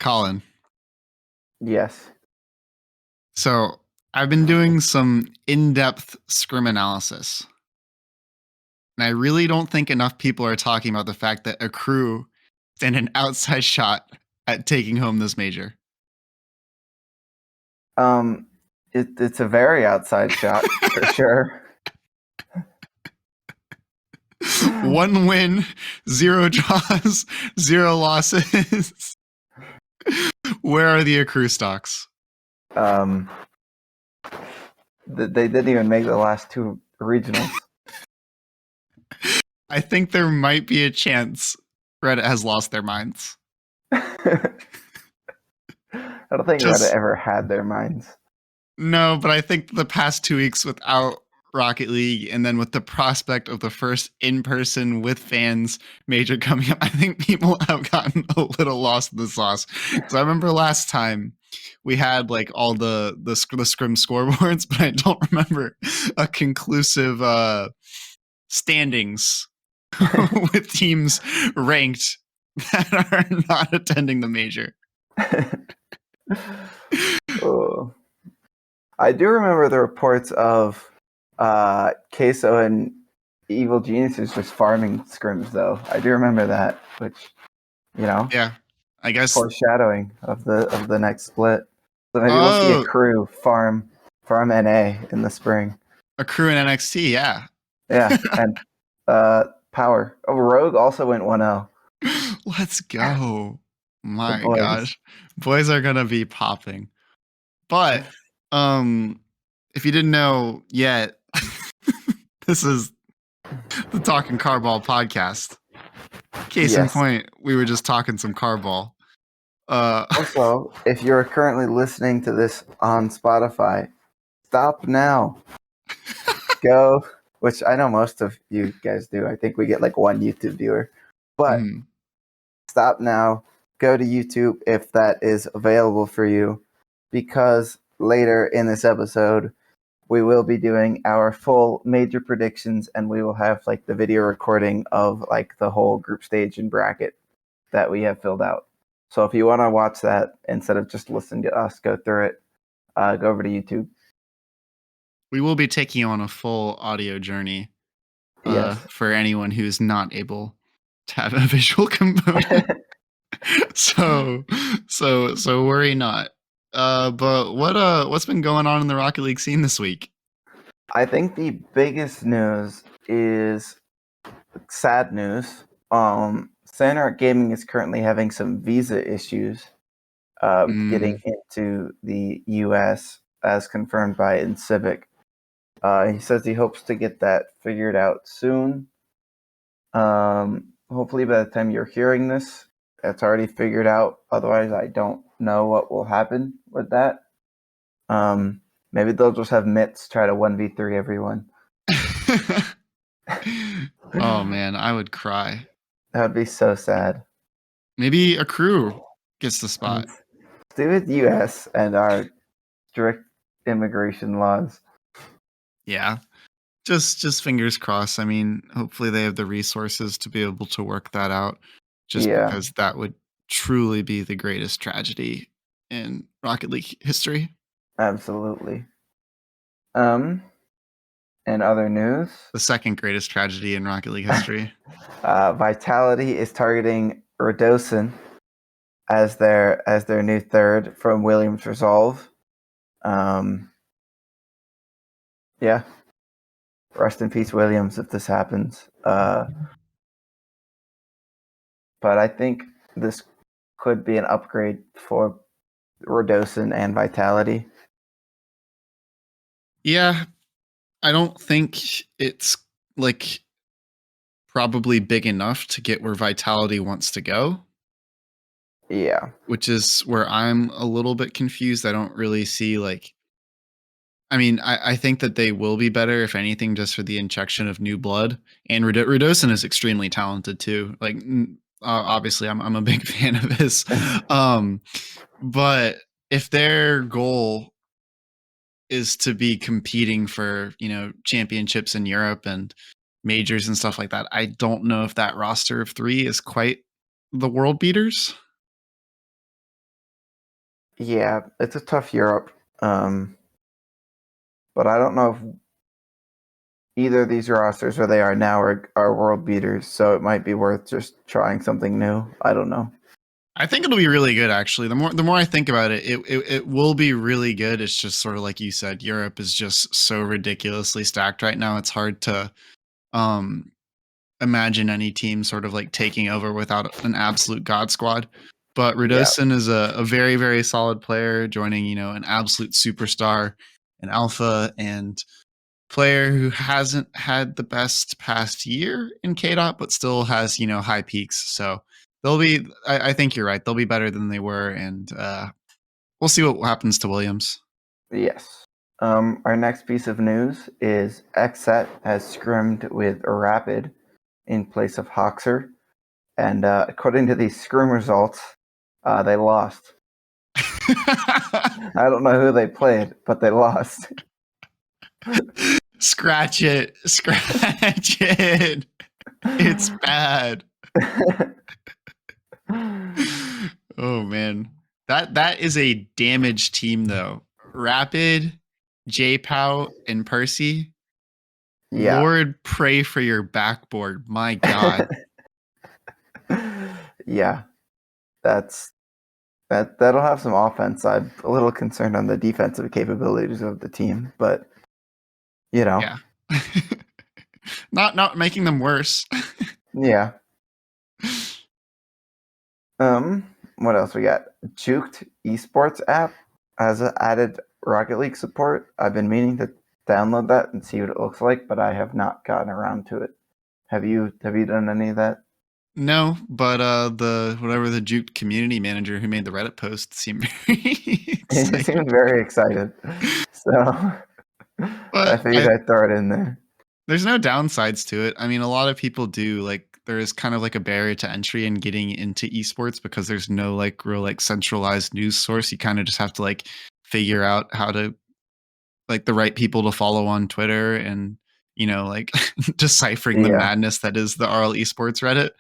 Colin. Yes. So I've been doing some in-depth scrim analysis. And I really don't think enough people are talking about the fact that a crew stand an outside shot at taking home this major. It's a very outside shot for sure. 1 win, 0 draws, 0 losses. Where are the accrue stocks? They didn't even make the last 2 regionals. I think there might be a chance Reddit has lost their minds. I don't think Reddit ever had their minds. No, but I think the past 2 weeks without Rocket League and then with the prospect of the first in-person with fans major coming up, I think people have gotten a little lost in the sauce. So I remember last time we had like all the scrim scoreboards, but I don't remember a conclusive standings with teams ranked that are not attending the major. Oh. I do remember the reports of Queso and Evil Geniuses just farming scrims, though. I do remember that, which, yeah, I guess foreshadowing of the next split. So maybe we'll see a crew farm NA in the spring. A crew in NXT, yeah. Yeah, and Power. Oh, Rogue also went 1-0. Let's go. My gosh. Boys are going to be popping. But if you didn't know yet, this is the Talkin Carball podcast. Case in point, we were just talking some Carball. Also, if you're currently listening to this on Spotify, stop now. Go, which I know most of you guys do. I think we get like 1 YouTube viewer. But stop now. Go to YouTube if that is available for you, because later in this episode, we will be doing our full major predictions, and we will have like the video recording of like the whole group stage and bracket that we have filled out. So if you want to watch that instead of just listening to us go through it, go over to YouTube. We will be taking you on a full audio journey for anyone who's not able to have a visual component. so worry not. But what's been going on in the Rocket League scene this week? I think the biggest news is sad news. Sandrock Gaming is currently having some visa issues getting into the U.S. as confirmed by Incivic. He says he hopes to get that figured out soon. Hopefully by the time you're hearing this, it's already figured out. Otherwise, I don't know what will happen with that. Maybe they'll just have Mitts try to 1v3 everyone. Oh man, I would cry. That would be so sad. Maybe a crew gets the spot. Do with US and our strict immigration laws. Yeah. Just fingers crossed. I mean, hopefully they have the resources to be able to work that out. Because that would truly be the greatest tragedy in Rocket League history. Absolutely. In other news, the second greatest tragedy in Rocket League history. Vitality is targeting Rodosin as their new third from Williams Resolve. Yeah. Rest in peace, Williams, if this happens. But I think this could be an upgrade for Rodosin and Vitality. Yeah. I don't think it's like probably big enough to get where Vitality wants to go. Yeah. Which is where I'm a little bit confused. I don't really see like, I mean, I think that they will be better, if anything, just for the injection of new blood. And Rodosin is extremely talented too. Like, obviously, I'm a big fan of his. But if their goal is to be competing for, championships in Europe and majors and stuff like that, I don't know if that roster of 3 is quite the world beaters. Yeah, it's a tough Europe. But I don't know if either of these rosters where they are now are world beaters, so it might be worth just trying something new. I don't know. I think it'll be really good actually. The more I think about it, it will be really good. It's just sort of like you said, Europe is just so ridiculously stacked right now. It's hard to um imagine any team sort of like taking over without an absolute god squad. But Yeah, Rudosin is a very, very solid player, joining, an absolute superstar, an alpha, and player who hasn't had the best past year in KDOT, but still has, high peaks. So they'll be, I think you're right. They'll be better than they were. And we'll see what happens to Williams. yes. Our next piece of news is XSET has scrimmed with Rapid in place of Hoxer, and according to these scrim results, they lost. I don't know who they played, but they lost. Scratch it. Scratch it. It's bad. Oh man. That is a damaged team though. Rapid, J-Pow, and Percy. Yeah. Lord, pray for your backboard. My God. Yeah, that'll have some offense. I'm a little concerned on the defensive capabilities of the team, but you know, Yeah. Not making them worse. yeah. What else we got? Juked esports app has added Rocket League support. I've been meaning to download that and see what it looks like, but I have not gotten around to it. Have you done any of that? No, but the Juke community manager who made the Reddit post seemed very He excited. seemed very excited. So I But figured I'd throw it in there. there's no downsides to it. I mean, a lot of people do like there is kind of like a barrier to entry in getting into esports because there's no like real like centralized news source. You kind of just have to like figure out how to like the right people to follow on Twitter and like deciphering the Yeah. madness that is the RL esports Reddit.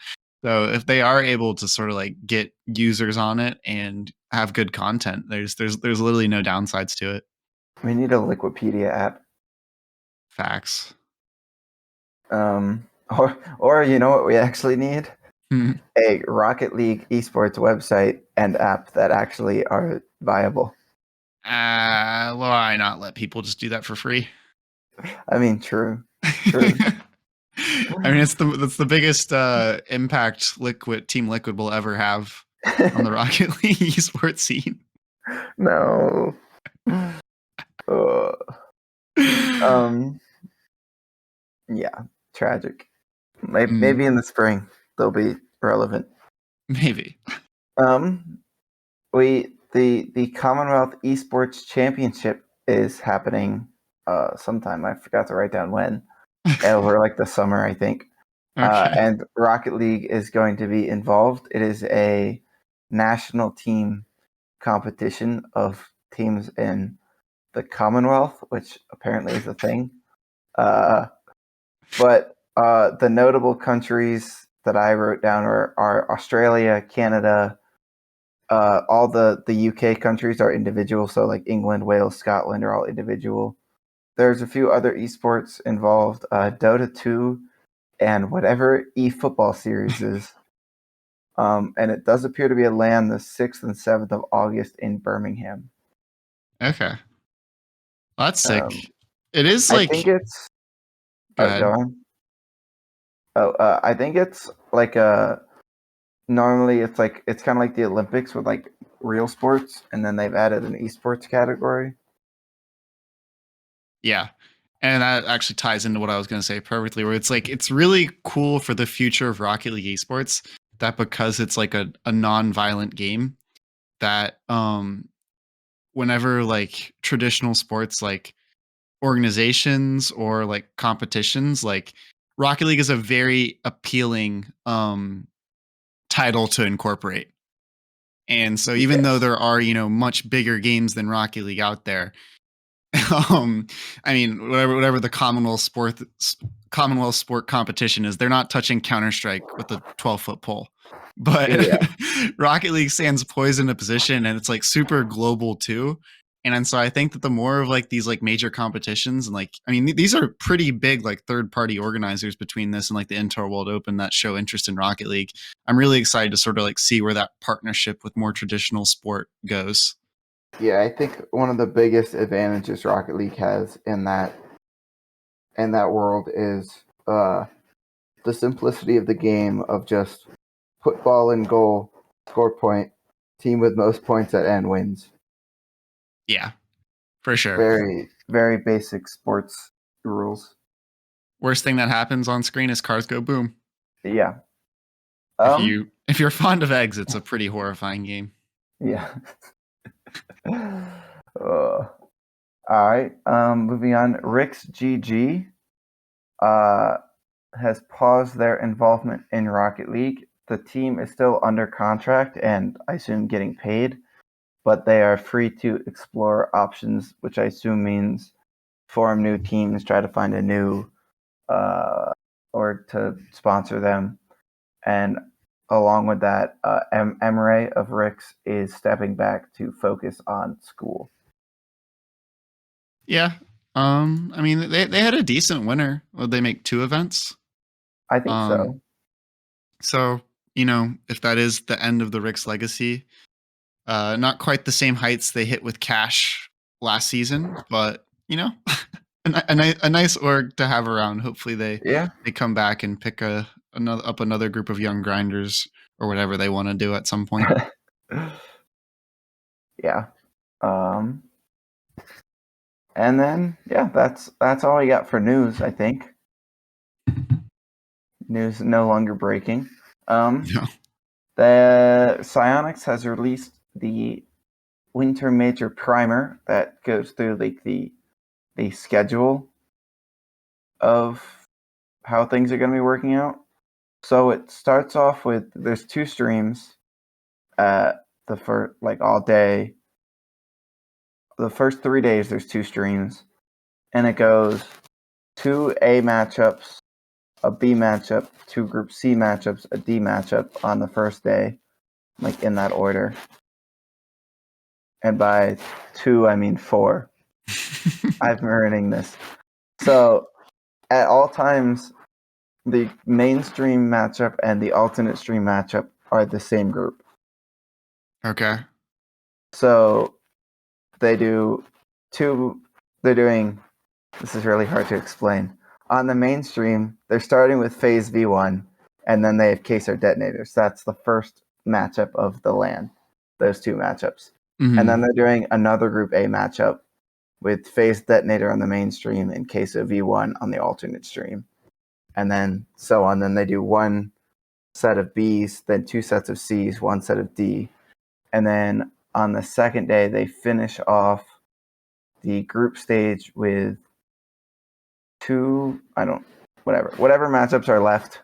So if they are able to sort of like get users on it and have good content, there's literally no downsides to it. We need a Liquipedia app. Facts. Or you know what we actually need? Hmm. A Rocket League esports website and app that actually are viable. Why not let people just do that for free? I mean, true. I mean, that's the biggest impact Liquid Team Liquid will ever have on the Rocket League esports scene. No. Uh, um. Yeah. Tragic. Maybe in the spring they'll be relevant. Maybe. Um. The Commonwealth Esports Championship is happening. Sometime I forgot to write down when. Over like the summer, I think. Okay. And Rocket League is going to be involved. It is a national team competition of teams in the Commonwealth, which apparently is a thing. But the notable countries that I wrote down are Australia, Canada, all the UK countries are individual. So like England, Wales, Scotland are all individual. There's a few other esports involved. Dota 2 and whatever eFootball series is. And it does appear to be a LAN the 6th and 7th of August in Birmingham. Okay. Well, that's sick. Um, It is I like, think it's. go Go ahead. on. Oh, I think it's like a. Normally, it's kind of like the Olympics with like real sports, and then they've added an esports category. Yeah. And that actually ties into what I was going to say perfectly, where it's like, it's really cool for the future of Rocket League esports that because it's like a non-violent game that, whenever like traditional sports, like organizations or like competitions, like Rocket League is a very appealing, title to incorporate. And so even though Yes. there are, much bigger games than Rocket League out there, I mean, whatever the Commonwealth sport competition is, they're not touching Counter Strike with a 12-foot pole. But Yeah. Rocket League stands poised in a position, and it's like super global too. And so I think that the more of like these like major competitions, and like I mean these are pretty big like third party organizers between this and like the Intel World Open that show interest in Rocket League. I'm really excited to sort of like see where that partnership with more traditional sport goes. Yeah, I think one of the biggest advantages Rocket League has in that world is the simplicity of the game of just put ball in goal, score point, team with most points at end wins. Yeah, for sure. Very, very basic sports rules. Worst thing that happens on screen is cars go boom. Yeah. If you're fond of eggs, it's a pretty horrifying game. Yeah. All right. Moving on. Rick's GG has paused their involvement in Rocket League. The team is still under contract and I assume getting paid, but they are free to explore options, which I assume means form new teams, try to find a new or to sponsor them. And along with that, Emre of Rick's is stepping back to focus on school. Yeah. I mean they had a decent winner. Well, they make 2 events. I think Um so. so, if that is the end of the Rick's legacy, not quite the same heights they hit with Cash last season, but a nice org to have around. Hopefully Yeah. they come back and pick another group of young grinders or whatever they want to do at some point. Yeah. And then that's all I got for news, I think. News no longer breaking. No. The Psionics has released the Winter Major Primer that goes through like the schedule of how things are going to be working out. So it starts off with there's 2 streams at the first like all day. The first 3 days there's 2 streams, and it goes 2 A matchups, a B matchup, 2 Group C matchups, a D matchup on the first day, like in that order. And by 2 I mean 4. I've been running this. So at all times, the mainstream matchup and the alternate stream matchup are the same group. Okay. So they do 2. They're doing. This is really hard to explain. On the mainstream, they're starting with Phase V1, and then they have Queso Detonators. That's the first matchup of the LAN. Those 2 matchups, and then they're doing another Group A matchup with Phase Detonator on the mainstream and Queso V1 on the alternate stream, and then so on. Then they do 1 set of Bs, then 2 sets of Cs, 1 set of D, and then on the second day they finish off the group stage with 2. Whatever matchups are left,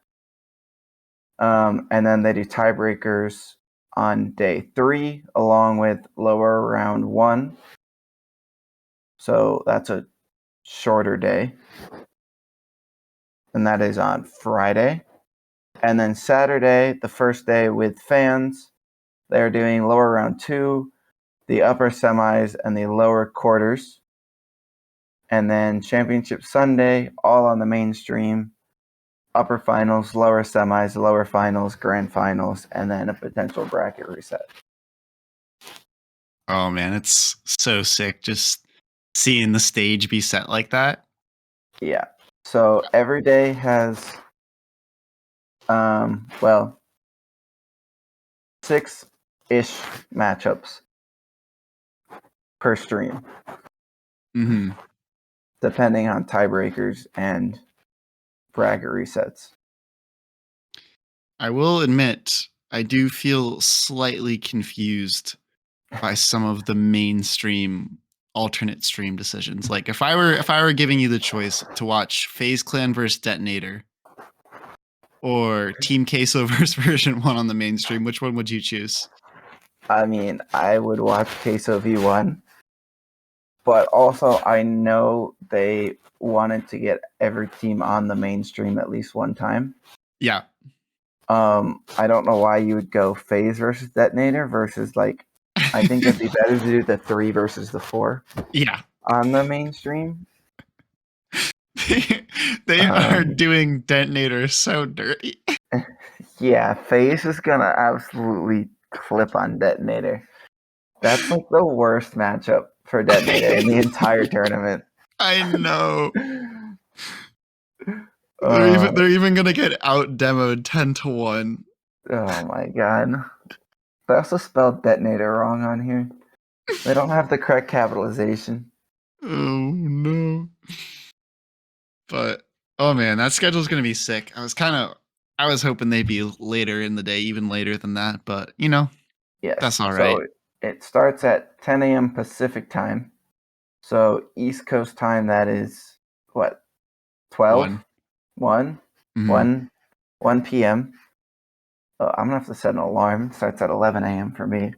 and then they do tiebreakers on day 3 along with lower round 1. So that's a shorter day, and that is on Friday. And then Saturday, the first day with fans, they're doing lower round 2, the upper semis, and the lower quarters. And then Championship Sunday, all on the mainstream, upper finals, lower semis, lower finals, grand finals, and then a potential bracket reset. Oh man, it's so sick just seeing the stage be set like that. Yeah. So every day has 6-ish matchups per stream, depending on tiebreakers and bracket resets. I will admit, I do feel slightly confused by some of the mainstream alternate stream decisions. Like if I were giving you the choice to watch FaZe Clan versus Detonator or Team Queso versus version 1 on the mainstream, which one would you choose? I mean, I would watch Queso V1, but also I know they wanted to get every team on the mainstream at least one time. Yeah. I don't know why you would go phase versus detonator versus like. I think it'd be better to do the 3 versus the 4 Yeah. on the mainstream. They are doing detonator so dirty. Yeah, phase is gonna absolutely clip on detonator. That's like the worst matchup for detonator in the entire tournament. I know. Uh, They're even gonna get out demoed 10-1. oh my god. They also spelled detonator wrong on here. They don't have the correct capitalization. Oh no. But oh man, that schedule's gonna be sick. I was hoping they'd be later in the day, even later than that, but Yes. that's all So right. it starts at 10 a.m. Pacific time. So East Coast time, that is what? 12? 1. 1? Mhm. 1 p.m. I'm gonna have to set an alarm. It starts at 11 a.m. for me.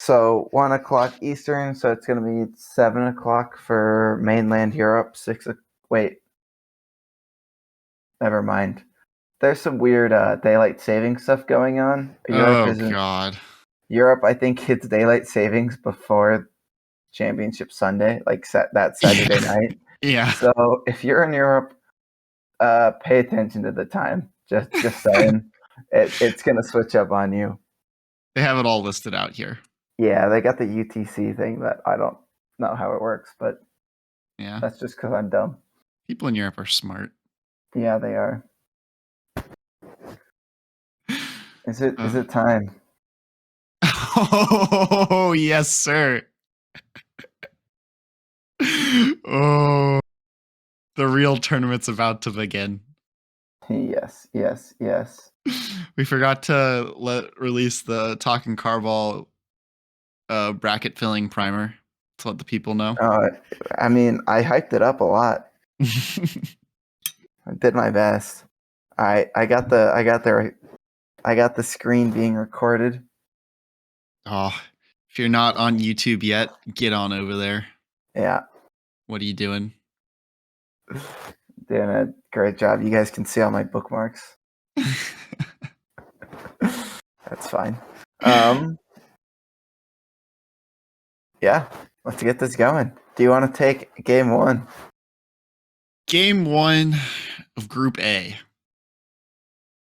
So 1 o'clock Eastern. So it's gonna be 7 o'clock for mainland Europe. Wait, never mind. There's some weird daylight saving stuff going on. Europe Oh isn't. god. Europe, I think, hits daylight savings before Championship Sunday, like that Saturday Yeah. night. Yeah. So if you're in Europe, pay attention to the time. Just saying, it's gonna switch up on you. They have it all listed out here. Yeah, they got the UTC thing that I don't know how it works, but Yeah. that's just because I'm dumb. People in Europe are smart. Yeah, they are. Is Uh, it time? oh, yes, sir. Oh, the real tournament's about to begin. Yes, yes, yes. We forgot to release the Talkin Carball bracket filling primer to let the people know. I mean, I hyped it up a lot. I did my best. I got the screen being recorded. Oh, if you're not on YouTube yet, get on over there. Yeah, What are you doing? doing a great job. You guys can see all my bookmarks. That's fine. Yeah, let's get this going. Do you want to take game 1? Game 1 of Group A.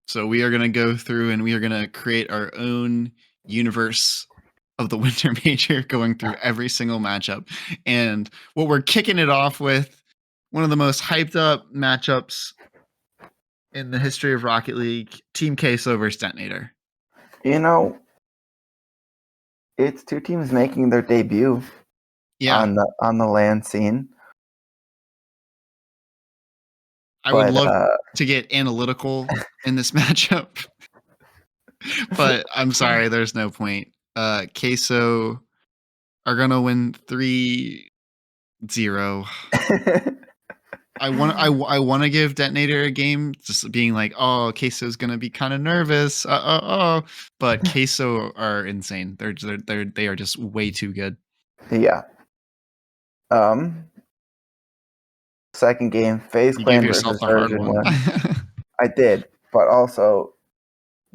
So we are going to go through and we are going to create our own universe of the Winter Major, going through every single matchup. And what we're kicking it off with, one of the most hyped up matchups in the history of Rocket League, Team Queso versus Detonator. You know, it's 2 teams making their debut Yeah, on the land scene. I would But love to get analytical in this matchup, but I'm sorry, there's no point. Queso are gonna win 3-0. I want to give Detonator a game, just being like, oh, Queso's gonna be kind of nervous, but Queso are insane. They are just way too good. yeah. Second game, FaZe You gave Clan yourself versus the hard Version one. 1. I did, but also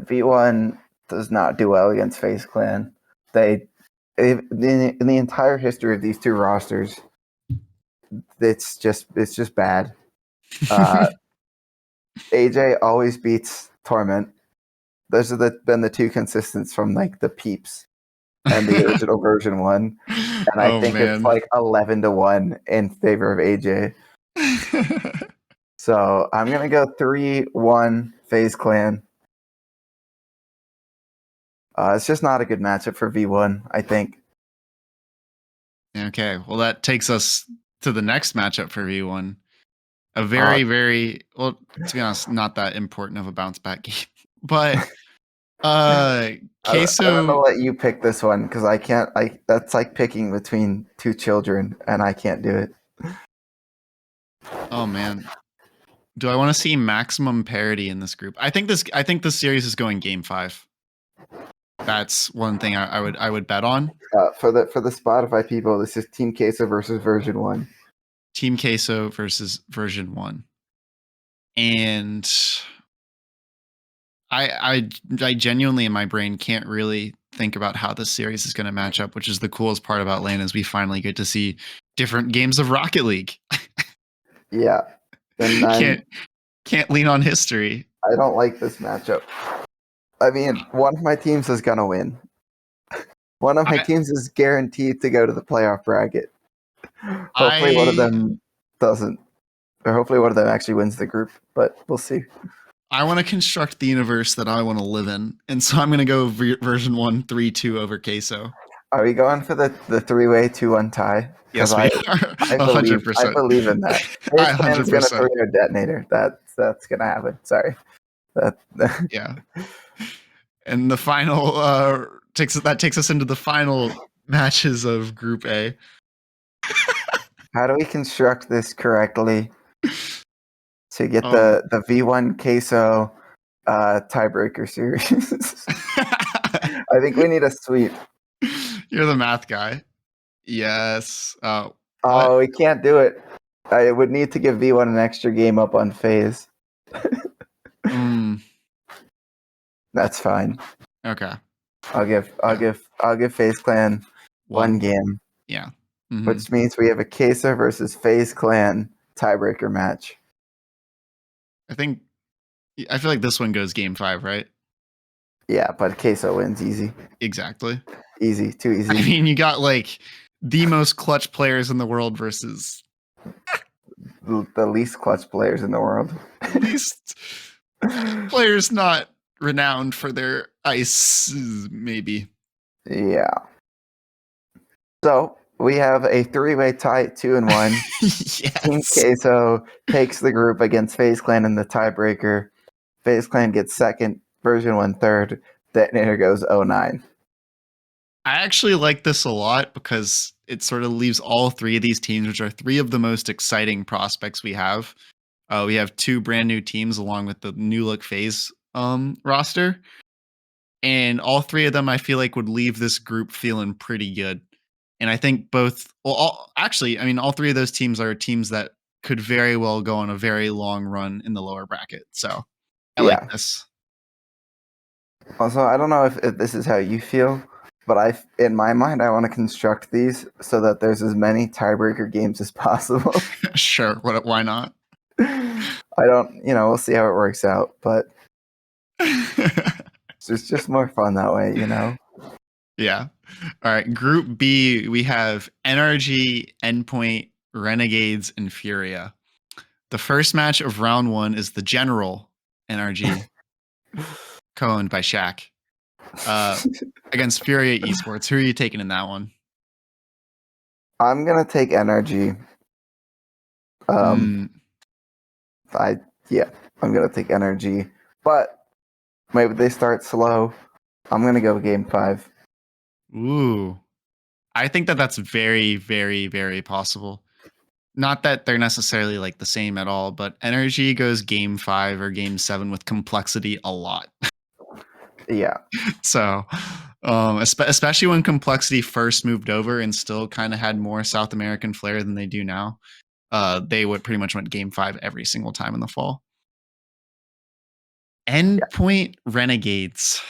V1 does not do well against FaZe Clan. In the entire history of these 2 rosters, it's just bad. AJ always beats Torment. Those have been the 2 consistents from like the peeps and the original Version 1. And I Oh think it's man. like 11-1 in favor of AJ. So I'm gonna go 3-1 FaZe Clan. It's just not a good matchup for V1, I think. Okay, well that takes us to the next matchup for V1. A Uh, very well, to be honest, not that important of a bounce back game. But I'm gonna Queso, let you pick this one because I can't. That's like picking between 2 children, and I can't do it. oh man. Do I want to see maximum parity in this group? I think this series is going game 5. That's one thing I would bet on. For the Spotify people, this is Team Queso versus Version 1. Team Queso versus Version 1. And I genuinely in my brain can't really think about how this series is going to match up, which is the coolest part about LAN is we finally get to see different games of Rocket League. Yeah. And Can't lean on history. I don't like this matchup. I mean, one of my teams is gonna win. One of my teams is guaranteed to go to the playoff bracket. Hopefully, one of them doesn't, or hopefully, one of them actually wins the group. But we'll see. I want to construct the universe that I want to live in, and so I'm going to go version 1, 3-2 over Queso. Are we going for the 3-way 2-1 tie? Yes, we are. 100%. I believe in that. FaZe Clan's gonna throw a detonator. That's gonna happen. Sorry. Yeah. And the final takes us into the final matches of Group A. How do we construct this correctly to get the V1 Queso tiebreaker series? I think we need a sweep. You're the math guy. Yes. We can't do it. I would need to give V1 an extra game up on FaZe. That's fine. Okay. I'll give FaZe Clan one game. Yeah. Which means we have a Queso versus FaZe Clan tiebreaker match. I feel like this one goes game 5, right? Yeah, but Queso wins easy. Exactly. Easy, too easy. I mean, you got like the most clutch players in the world versus the least clutch players in the world. Least players not renowned for their ice, maybe. Yeah. So we have a 3-way tie at 2-1. Yes. Team Queso takes the group against FaZe Clan in the tiebreaker. FaZe Clan gets second, version 1 third. Detonator goes 0-9. I actually like this a lot because it sort of leaves all 3 of these teams, which are 3 of the most exciting prospects we have. We have 2 brand new teams along with the new look FaZe roster. And all 3 of them I feel like would leave this group feeling pretty good. And I think all 3 of those teams are teams that could very well go on a very long run in the lower bracket. So I like this. Also, I don't know if this is how you feel, but in my mind, I want to construct these so that there's as many tiebreaker games as possible. Sure. Why not? We'll see how it works out, but it's just more fun that way, Yeah. All right. Group B, we have NRG, Endpoint, Renegades, and Furia. The first match of round 1 is the General NRG, co-owned by Shaq, against Furia Esports. Who are you taking in that one? I'm gonna take NRG. I'm gonna take NRG, but maybe they start slow. I'm gonna go game 5. Ooh, I think that's very, very, very possible. Not that they're necessarily like the same at all, but Energy goes game 5 or game 7 with complexity a lot. Yeah. So, especially when complexity first moved over and still kind of had more South American flair than they do now, they would pretty much went game 5 every single time in the fall. Endpoint Renegades.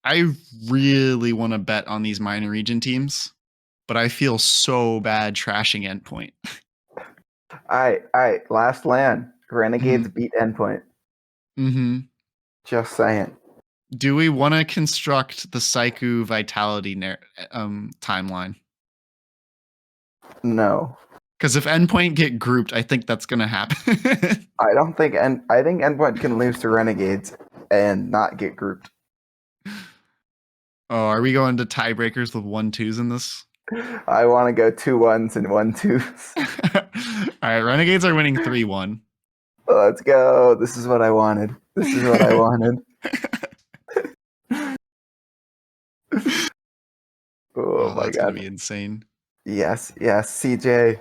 I really want to bet on these minor region teams, but I feel so bad trashing Endpoint. All right. Last land. Renegades beat Endpoint. Just saying. Do we want to construct the Saiku Vitality timeline? No. Because if Endpoint get grouped, I think that's going to happen. I think Endpoint can lose to Renegades and not get grouped. Oh, are we going to tiebreakers with 1-2s in this? I want to go 2-1s and 1-2s. All right, Renegades are winning 3-1. Let's go. This is what I wanted. Oh my that's God. Gonna be insane. Yes, CJ.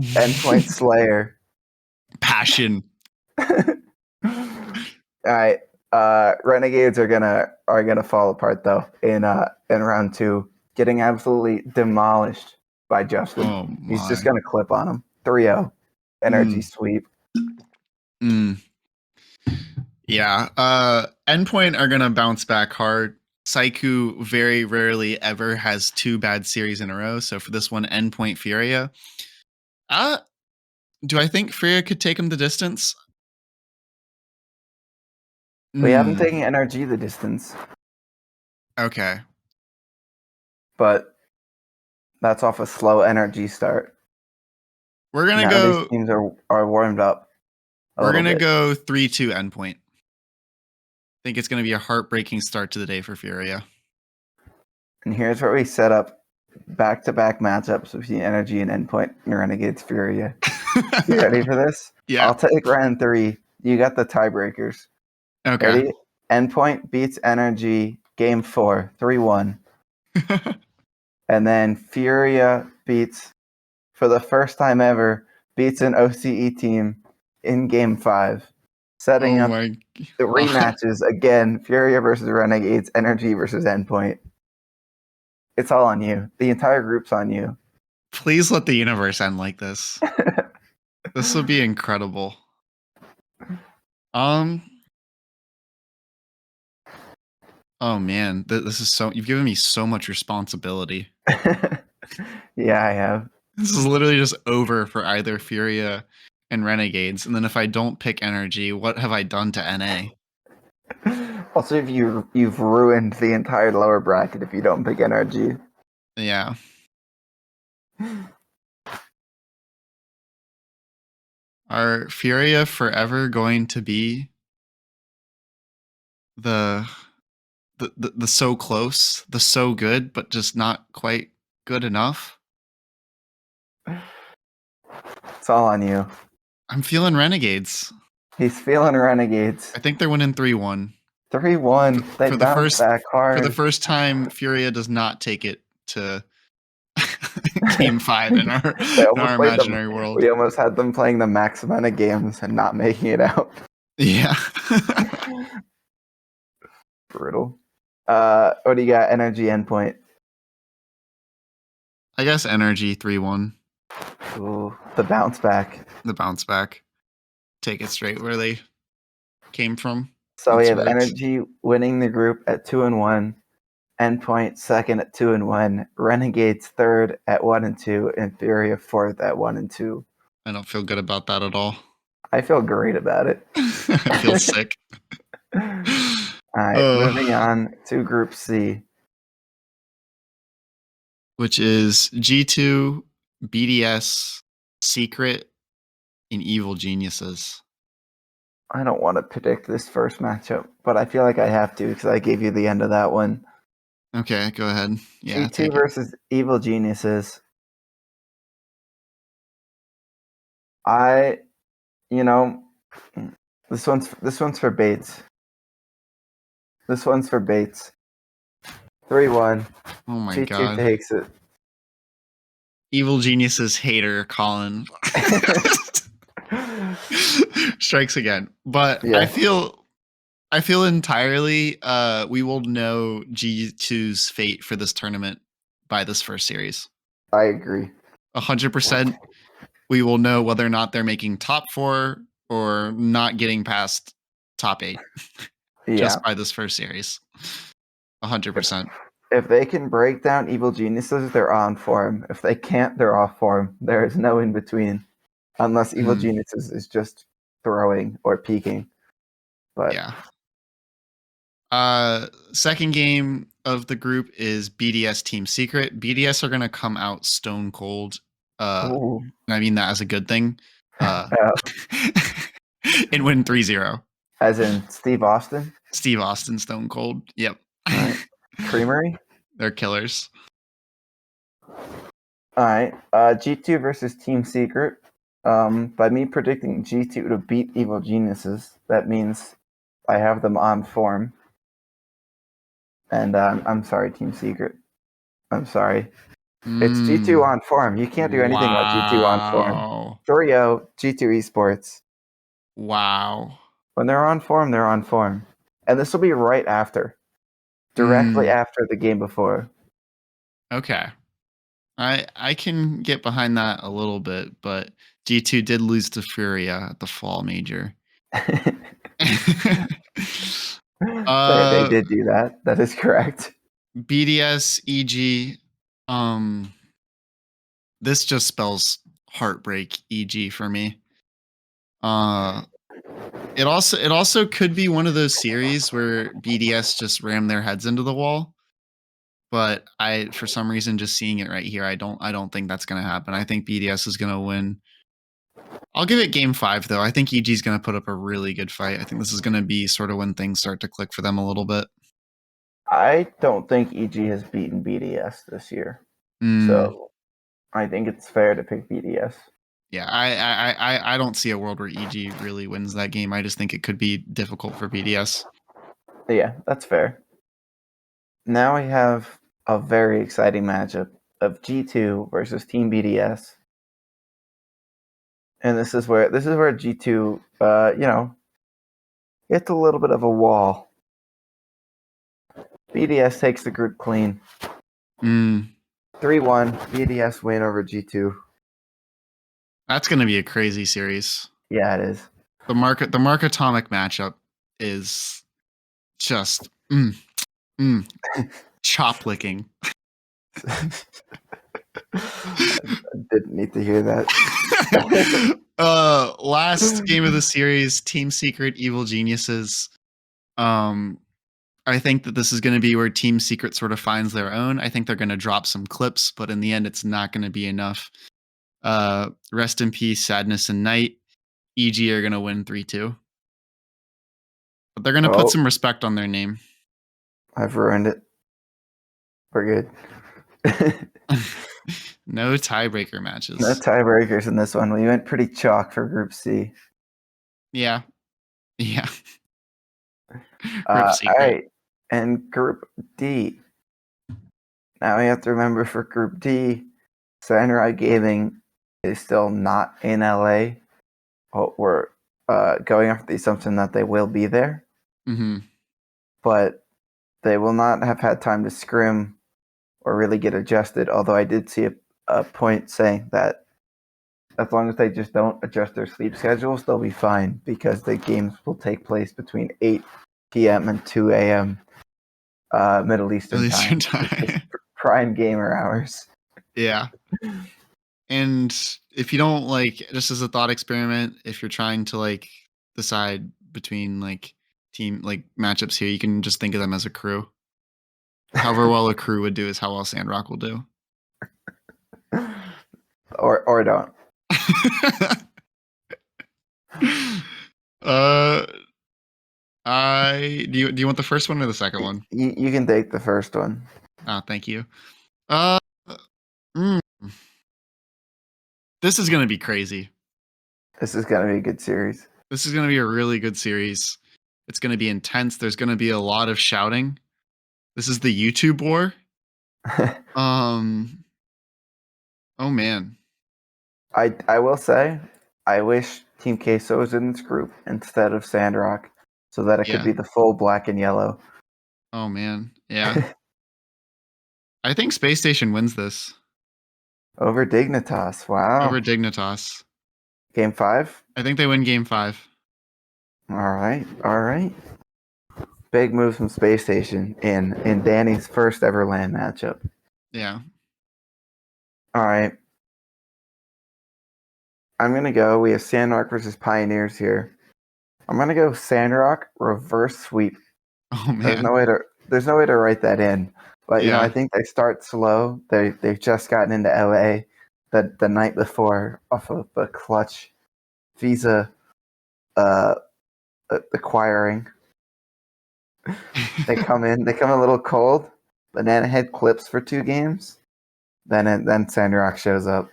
Endpoint Slayer. Passion. All right. Renegades are gonna fall apart though in round 2, getting absolutely demolished by Justin. Oh, he's just gonna clip on him. 3-0. Energy sweep. Yeah. Endpoint are gonna bounce back hard. Saiku very rarely ever has two bad series in a row. So for this one, Endpoint Furia. Uh, do I think Furia could take him the distance? We haven't Hmm. taken NRG the distance, Okay. but that's off a slow NRG start. We're gonna Now these go teams are warmed up a we're little gonna bit. go 3-2 Endpoint. Think it's gonna be a heartbreaking start to the day for Furia. And here's where we set up back-to-back matchups between Energy and Endpoint and Renegades Furia. You ready for this? Yeah. I'll take round 3. You got the tiebreakers. Okay. Ready? Endpoint beats Energy game 4, 3-1. And then Furia beats, for the first time ever, beats an OCE team in game 5. Setting Oh up my the god. rematches again, Furia versus Renegades, Energy versus Endpoint. It's all on you. The entire group's on you. Please let the universe end like this. This would be incredible. Um. Oh man, this is so. You've given me so much responsibility. Yeah, I have. This is literally just over for either Furia and Renegades. And then if I don't pick Energy, what have I done to NA? Also, if you've ruined the entire lower bracket if you don't pick NRG. Yeah. Are Furia forever going to be the the so close, the so good, but just not quite good enough? It's all on you. I'm feeling Renegades. He's feeling Renegades. I think they're winning 3-1. 3-1. They For the bounced first back for the hard. first time, Furia does not take it to game 5 in our They in our almost played them. imaginary world. We almost had them playing the max amount of games and not making it out. Yeah. Brutal. What do you got? Energy Endpoint. I guess Energy 3-1. Ooh, the bounce back. The bounce back. Take it straight where they came from. So we It's have works. Energy winning the group at 2-1. Endpoint second at 2-1, Renegades third at 1-2, and Furia fourth at 1-2. I don't feel good about that at all. I feel great about it. I feel sick. All right, moving on to Group C. Which is G2, BDS, Secret, and Evil Geniuses. I don't want to predict this first matchup, but I feel like I have to because I gave you the end of that one. Okay, go ahead. Yeah, G2 take it. versus Evil Geniuses. I, you know, this one's for Bates. This one's for Bates. 3-1. Oh my G2 god. takes it. Evil Geniuses hater Colin strikes again. But Yeah. I feel entirely we will know G2's fate for this tournament by this first series. I agree. 100% we will know whether or not they're making top 4 or not getting past top 8 Yeah. just by this first series. 100%. If they can break down Evil Geniuses, they're on form. If they can't, they're off form. There is no in between, unless Evil Geniuses is just throwing or peaking. But Yeah. Second game of the group is BDS Team Secret. BDS are gonna come out stone cold. ooh, I mean that as a good thing. uh, And win 3-0. as in Steve Austin, Steve Austin stone cold. Yep. all right. Creamery. They're killers. All right. G2 versus Team Secret. By me predicting G2 to beat Evil Geniuses, that means I have them on form. And I'm sorry, Team Secret. I'm sorry. It's G2 on form. You can't do anything about G2 on form. Wow. 3-0, G2 Esports. Wow. When they're on form, they're on form. And this will be right after. Directly after the game before. Okay. I can get behind that a little bit, but G2 did lose to Furia at the fall major. They did do that. That is correct. BDS, EG. This just spells heartbreak. EG for me. It also could be one of those series where BDS just ram their heads into the wall. But I, for some reason, just seeing it right here, I don't think that's gonna happen. I think BDS is gonna win. I'll give it game 5 though. I think EG is gonna put up a really good fight. I think this is gonna be sort of when things start to click for them a little bit. I don't think EG has beaten BDS this year, so I think it's fair to pick BDS. Yeah, I don't see a world where EG really wins that game. I just think it could be difficult for BDS. Yeah, that's fair. Now we have a very exciting matchup of G2 versus Team BDS. And this is where G2 hits a little bit of a wall. BDS takes the group clean. 3-1 BDS win over G2. That's going to be a crazy series. Yeah, it is. The Mark Atomic matchup is just chop licking. I didn't need to hear that. Last game of the series, Team Secret Evil Geniuses. I think that this is going to be where Team Secret sort of finds their own. I think they're going to drop some clips, but in the end, it's not going to be enough. Rest in peace, Sadness and Night. EG are going to win 3-2. But they're going to put some respect on their name. I've ruined it. We're good. No tiebreaker matches. No tiebreakers in this one. We went pretty chalk for Group C. Yeah. Group C. All right. And Group D. Now we have to remember for Group D, Samurai Gaming is still not in LA. We're going off the assumption that they will be there. Mm-hmm. But they will not have had time to scrim or really get adjusted, although I did see a point saying that as long as they just don't adjust their sleep schedules, they'll be fine because the games will take place between 8 p.m. and 2 a.m. Middle Eastern time. Prime gamer hours. Yeah. And if you don't just as a thought experiment, if you're trying to decide between team matchups here, you can just think of them as a crew. However well a crew would do is how well Sandrock will do. Or don't. Do you want the first one or the second one? You can take the first one. Oh, thank you. This is gonna be crazy. This is gonna be a good series. This is gonna be a really good series. It's gonna be intense. There's gonna be a lot of shouting. This is the YouTube war. Oh man. I will say, I wish Team Queso was in this group instead of Sandrock, so that it could be the full black and yellow. Oh man, yeah. I think Space Station wins this. Over Dignitas, wow. Over Dignitas. Game 5? I think they win game 5. All right. Big moves from Space Station in Danny's first ever LAN matchup. Yeah. All right. I'm going to go. We have Sandrock versus Pioneers here. I'm going to go Sandrock reverse sweep. Oh man. There's no way to write that in. But I think they start slow. They've just gotten into LA the night before off of the clutch visa acquiring. They come a little cold. Banana Head clips for 2 games. Then Sandrock shows up.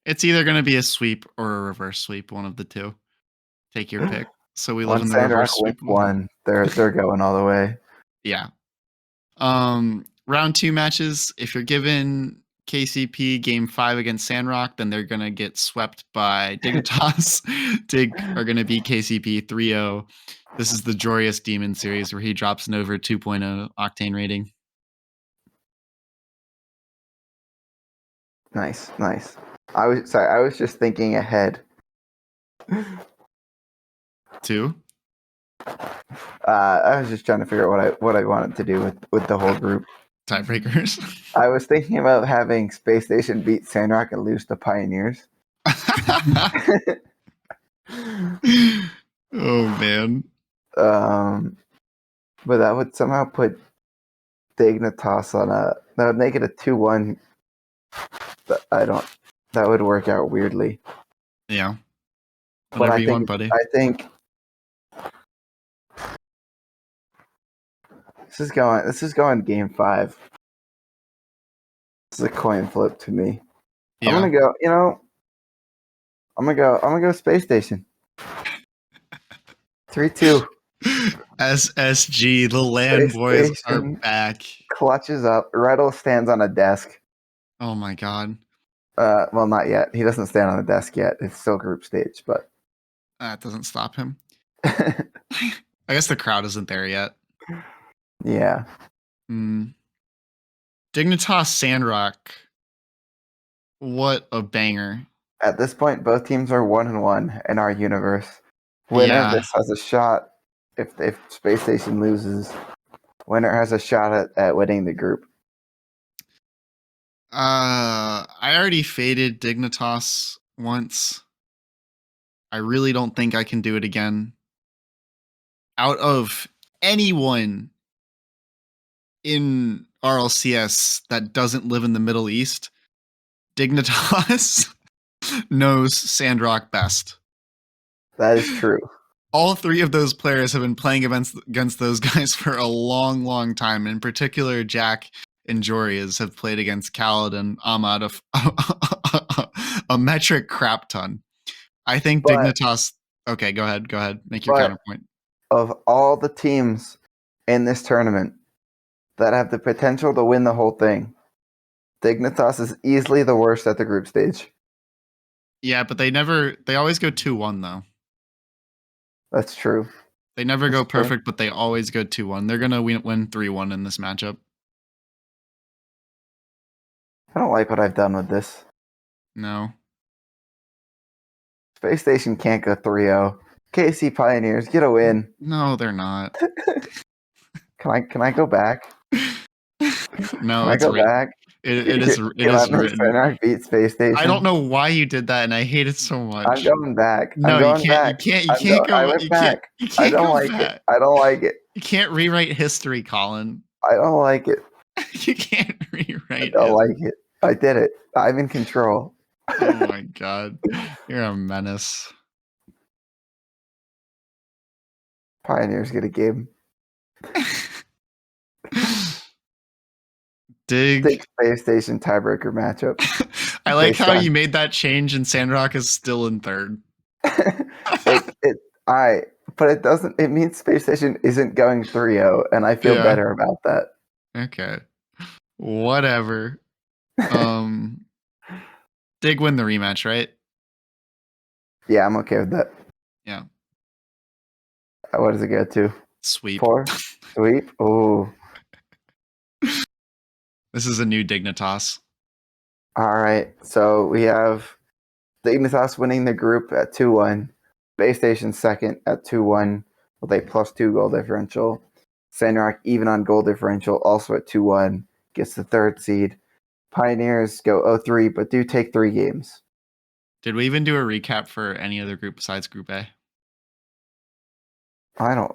It's either going to be a sweep or a reverse sweep, one of the two. Take your pick. So we live in the reverse sweep. One, they're going all the way. Yeah. Round 2 matches. If you're given KCP game 5 against Sandrock, then they're gonna get swept by Dignitas. Dig are gonna beat KCP 3-0. This is the Joyous Demon series where he drops an over 2.0 octane rating. Nice. I was just thinking ahead. 2? I was just trying to figure out what I wanted to do with the whole group. Tiebreakers. I was thinking about having Space Station beat Sandrock and lose to Pioneers. Oh man. But that would somehow put Dignitas on that would make it a 2-1. But that would work out weirdly. Yeah. But Whatever you want, buddy. I think this is going game 5. This is a coin flip to me. Yeah. I'm gonna go Space Station. 3-2. SSG, the land Space boys Station are back. Clutches up. Rettle stands on a desk. Oh my god. Well, not yet. He doesn't stand on a desk yet. It's still group stage, but That doesn't stop him. I guess the crowd isn't there yet. yeah. Dignitas Sandrock. What a banger. At this point, both teams are 1-1 in our universe. Winner of this has a shot. If Space Station loses, winner has a shot at winning the group. I already faded Dignitas once. I really don't think I can do it again. Out of anyone in RLCS that doesn't live in the Middle East, Dignitas knows Sandrock best. That is true. All 3 of those players have been playing against those guys for a long, long time. In particular, Jack and Jorias have played against Khaled and Ahmad a metric crap ton. I think Dignitas. Okay, go ahead. Make your counterpoint. Of all the teams in this tournament that have the potential to win the whole thing, Dignitas is easily the worst at the group stage. Yeah, but they always go 2-1 though. That's true. They never go perfect, but they always go 2-1. They're gonna win 3-1 in this matchup. I don't like what I've done with this. No. Space Station can't go 3-0. KC Pioneers get a win. No, they're not. Can I go back? No, can I go back? It is written. Beat Space Station. I don't know why you did that, and I hate it so much. I'm going back. No, I'm going you can't. You can't go. I went back. I don't like it. I don't like it. You can't rewrite history, Colin. I don't like it. You can't rewrite. I don't like it. I did it. I'm in control. Oh my god, you're a menace. Pioneers get a game. Dig Space Station tiebreaker matchup. I like how you made that change and Sandrock is still in third. But it doesn't. It means Space Station isn't going 3-0, and I feel better about that. Okay, whatever. Dig win the rematch, right? Yeah, I'm okay with that. Yeah. What does it go to? Sweep. 4? Sweep? Oh. This is a new Dignitas. All right. So we have Dignitas winning the group at 2-1. Space Station second at 2-1 with a +2 goal differential. Sandrock even on goal differential, also at 2-1, gets the 3rd seed. Pioneers go 0-3, but do take 3 games. Did we even do a recap for any other group besides Group A? I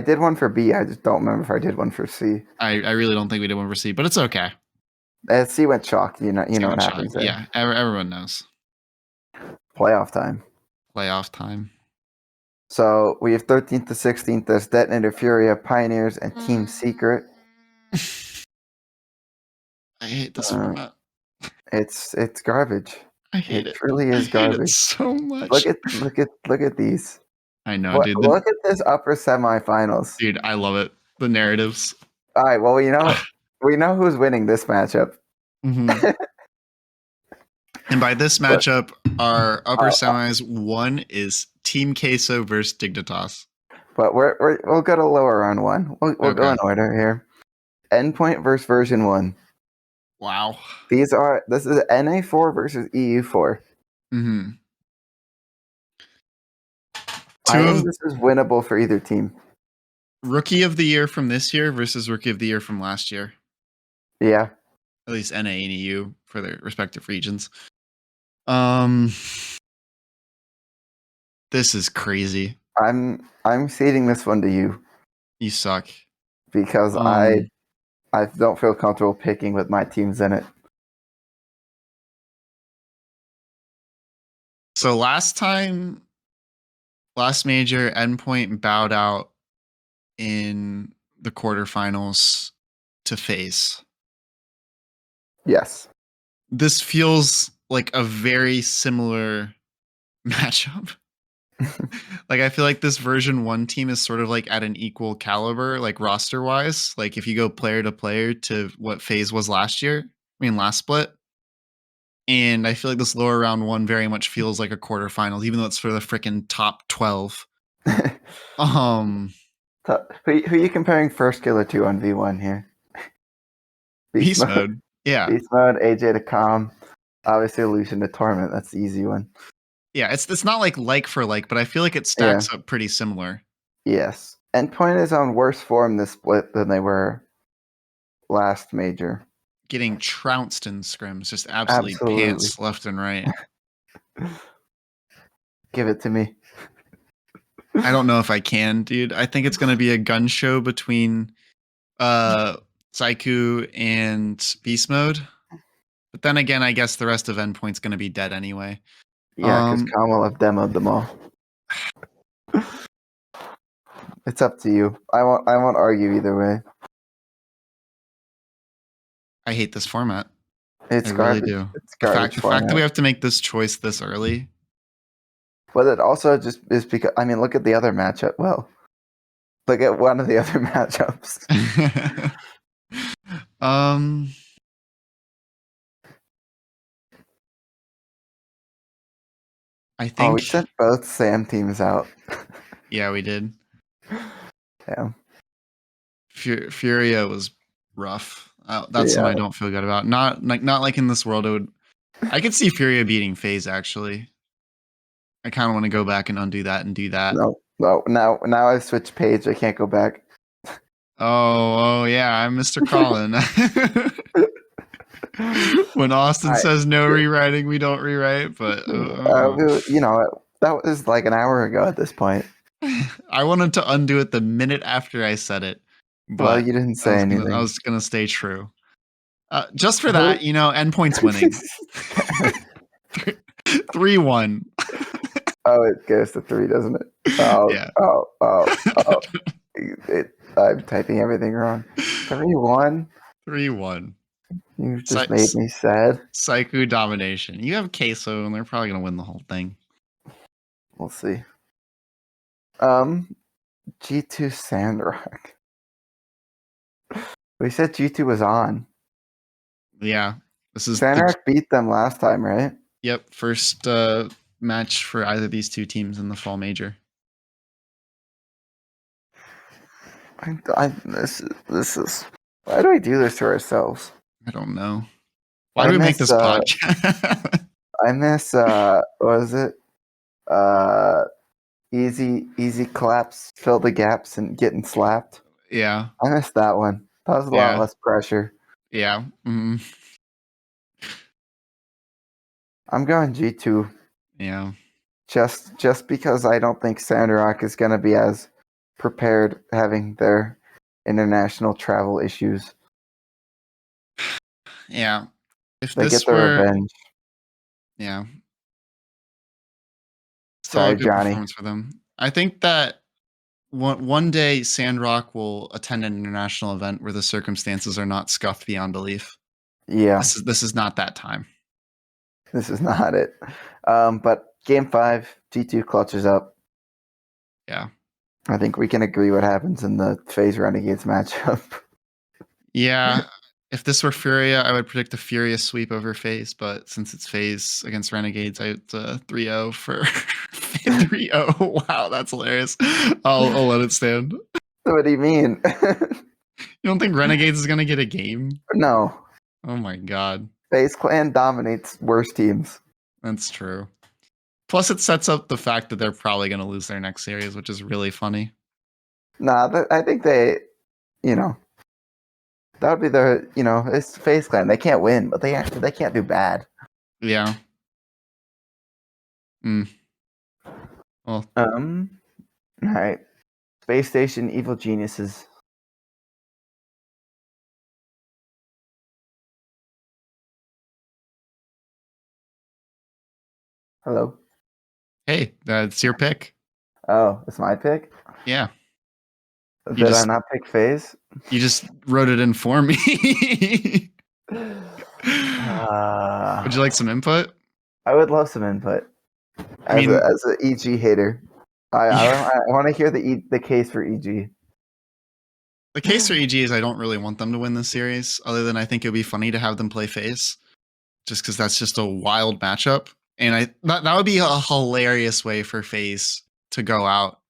did one for B. I just don't remember if I did one for C. I really don't think we did one for C, but it's okay. C went chalk. You know what happens there. Yeah, everyone knows. Playoff time. So we have 13th to 16th as Detonator Furia, Pioneers, and Team Secret. I hate this format. It's garbage. I hate it. It truly is garbage. I hate it so much. Look at these. I know, dude. Look at this upper semifinals. Dude, I love it. The narratives. All right, well, we know who's winning this matchup. Mm-hmm. And by this matchup, our upper semis, one is Team Queso versus Dignitas. But we'll go to lower round 1. We'll go in order here. Endpoint versus version 1. Wow. This is NA4 versus EU4. Mm-hmm. I think this is winnable for either team. Rookie of the year from this year versus rookie of the year from last year. Yeah. At least NA and EU for their respective regions. This is crazy. I'm ceding this one to you You suck. because I don't feel comfortable picking with my teams in it. So last major, Endpoint bowed out in the quarterfinals to FaZe. Yes. This feels like a very similar matchup. Like I feel like this version 1 team is sort of like at an equal caliber, like roster wise. Like if you go player to player to what FaZe was last year, last split. And I feel like this lower round 1 very much feels like a quarterfinals, even though it's for the freaking top 12. Who are you comparing First Killer to on V1 here? Beast mode. Yeah. Beast mode, AJ to Calm. Obviously, Illusion to Torment. That's the easy one. Yeah, it's not like for like, but I feel like it stacks up pretty similar. Yes. Endpoint is on worse form this split than they were last major. Getting trounced in scrims, just absolutely pants left and right. Give it to me. I don't know if I can, dude. I think it's going to be a gun show between Saiku and Beast Mode. But then again, I guess the rest of Endpoint's going to be dead anyway. Yeah, because Calm will have demoed them all. It's up to you. I won't argue either way. I hate this format. It's garbage. Really do. It's garbage. The fact that we have to make this choice this early. But it also just is because look at the other matchup. Well, look at one of the other matchups. I think. Oh, we sent both Sam teams out. Yeah, we did. Yeah. Furia was rough. That's something I don't feel good about. Not like in this world. I could see Furia beating FaZe actually. I kind of want to go back and undo that and do that. No. Now I've switched page. I can't go back. Oh yeah, I'm Mr. Colin. When Austin says no rewriting, we don't rewrite. But that was like an hour ago at this point. I wanted to undo it the minute after I said it. But well, you didn't say anything. I was gonna stay true. Just for that, Endpoint's winning. 3-1. Oh, it goes to 3, doesn't it? Oh, yeah. Oh. I'm typing everything wrong. 3-1. 3-1. You just made me sad. Saiku domination. You have Queso, and they're probably gonna win the whole thing. We'll see. G2 Sandrock. We said G2 was on. Yeah. This is Sandrock beat them last time, right? Yep. First match for either of these two teams in the fall major. This is why do we do this to ourselves? I don't know. Why do we make this podcast? I miss what was it? Easy claps, fill the gaps, and getting slapped. Yeah. I missed that one. That was a lot less pressure. Yeah. Mm-hmm. I'm going G2. Yeah. Just because I don't think Sandrock is going to be as prepared having their international travel issues. Yeah. If they get their revenge. Yeah. Sorry, Johnny. Performance for them. I think that one day Sandrock will attend an international event where the circumstances are not scuffed beyond belief. Yeah. This is not that time. This is not it. But game 5, G2 clutches up. Yeah. I think we can agree what happens in the FaZe Renegades matchup. Yeah. If this were Furia, I would predict a furious sweep over FaZe, but since it's FaZe against Renegades, it's 3-0 for 3-0. Wow, that's hilarious. I'll let it stand. What do you mean? You don't think Renegades is going to get a game? No. Oh my god. FaZe Clan dominates worse teams. That's true. Plus, it sets up the fact that they're probably going to lose their next series, which is really funny. Nah, I think they, you know, that would be it's Face Clan. They can't win, but they can't do bad. Yeah. Well, All right. Space Station Evil Geniuses. Hello. hey, that's your pick. Oh, it's my pick. Yeah. Did I not pick Phase? You just wrote it in for me. Would you like some input? I would love some input. I mean, As an EG hater, I yeah. want to hear the case for EG. The case for EG is I don't really want them to win this series, other than I think it would be funny to have them play Face, just because that's just a wild matchup. And that would be a hilarious way for Face to go out,